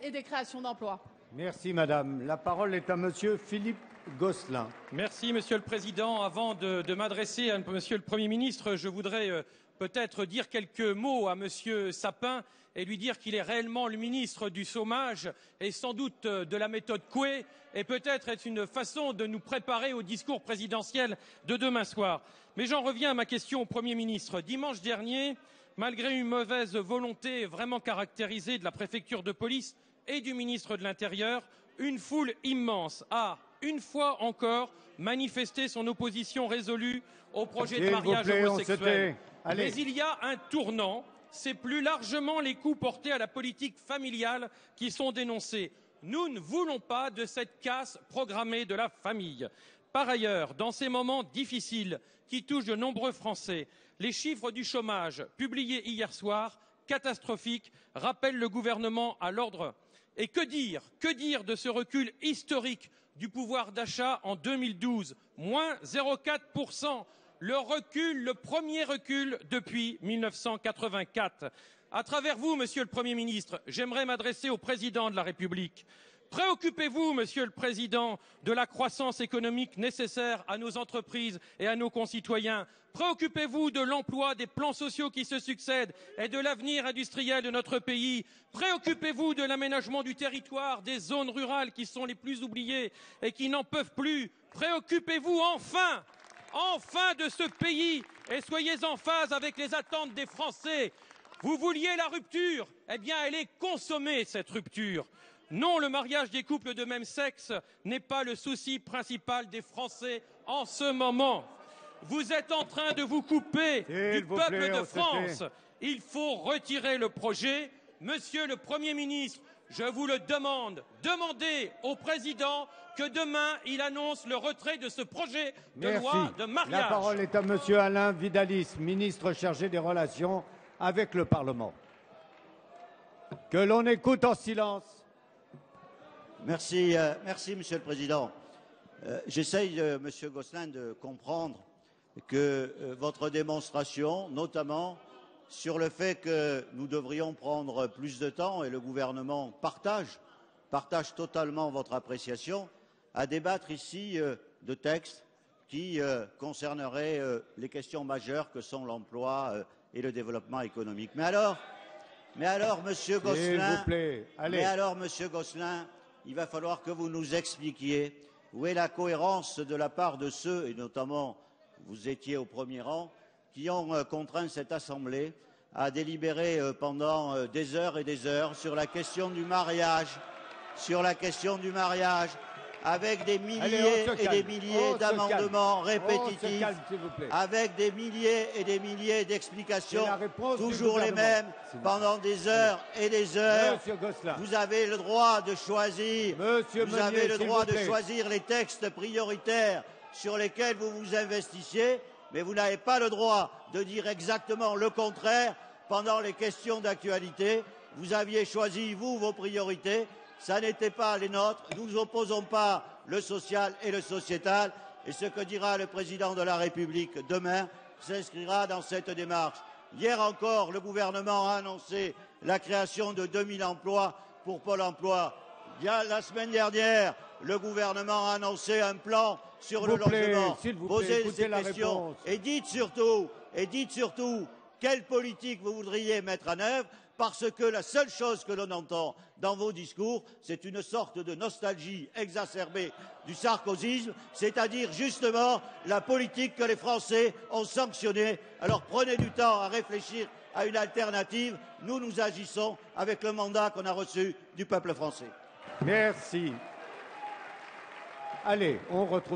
et des créations d'emplois. Merci, madame. La parole est à monsieur Philippe Gosselin. Merci, Monsieur le Président. Avant de m'adresser à Monsieur le Premier ministre, je voudrais peut-être dire quelques mots à Monsieur Sapin et lui dire qu'il est réellement le ministre du chômage et sans doute de la méthode Coué et peut-être est une façon de nous préparer au discours présidentiel de demain soir. Mais j'en reviens à ma question au Premier ministre. Dimanche dernier, malgré une mauvaise volonté vraiment caractérisée de la préfecture de police et du ministre de l'Intérieur, une foule immense a, une fois encore, manifesté son opposition résolue au projet de mariage homosexuel. Mais il y a un tournant, c'est plus largement les coups portés à la politique familiale qui sont dénoncés. Nous ne voulons pas de cette casse programmée de la famille. Par ailleurs, dans ces moments difficiles qui touchent de nombreux Français, les chiffres du chômage publiés hier soir, catastrophiques, rappellent le gouvernement à l'ordre. Et que dire de ce recul historique du pouvoir d'achat en 2012, moins 0,4%, le premier recul depuis 1984. À travers vous, Monsieur le Premier ministre, j'aimerais m'adresser au Président de la République. Préoccupez-vous, Monsieur le Président, de la croissance économique nécessaire à nos entreprises et à nos concitoyens. Préoccupez-vous de l'emploi, des plans sociaux qui se succèdent et de l'avenir industriel de notre pays. Préoccupez-vous de l'aménagement du territoire, des zones rurales qui sont les plus oubliées et qui n'en peuvent plus. Préoccupez-vous enfin de ce pays et soyez en phase avec les attentes des Français. Vous vouliez la rupture, eh bien elle est consommée cette rupture. Non, le mariage des couples de même sexe n'est pas le souci principal des Français en ce moment. Vous êtes en train de vous couper du peuple de France. Il faut retirer le projet. Monsieur le Premier ministre, je vous le demande, demandez au Président que demain il annonce le retrait de ce projet de loi de mariage. La parole est à monsieur Alain Vidalis, ministre chargé des relations avec le Parlement. Que l'on écoute en silence. Merci, Monsieur le Président. J'essaye, Monsieur Gosselin, de comprendre que votre démonstration, notamment sur le fait que nous devrions prendre plus de temps, et le gouvernement partage totalement votre appréciation, à débattre ici de textes qui concerneraient les questions majeures que sont l'emploi et le développement économique. Mais alors, Monsieur Gosselin, il va falloir que vous nous expliquiez où est la cohérence de la part de ceux, et notamment vous étiez au premier rang, qui ont contraint cette Assemblée à délibérer pendant des heures et des heures sur la question du mariage, avec des milliers et des milliers d'amendements répétitifs, avec des milliers et des milliers d'explications, toujours les mêmes, pendant des heures et des heures. Vous avez le droit de choisir, les textes prioritaires sur lesquels vous vous investissiez, mais vous n'avez pas le droit de dire exactement le contraire pendant les questions d'actualité. Vous aviez choisi, vous, vos priorités. Ça n'était pas les nôtres. Nous n'opposons pas le social et le sociétal. Et ce que dira le président de la République demain s'inscrira dans cette démarche. Hier encore, le gouvernement a annoncé la création de 2000 emplois pour Pôle emploi. La semaine dernière, le gouvernement a annoncé un plan sur le logement. Posez ces questions et dites surtout quelle politique vous voudriez mettre en œuvre, parce que la seule chose que l'on entend dans vos discours, c'est une sorte de nostalgie exacerbée du sarkozysme, c'est-à-dire justement la politique que les Français ont sanctionnée. Alors prenez du temps à réfléchir à une alternative. Nous agissons avec le mandat qu'on a reçu du peuple français. Merci. Allez, on retrouve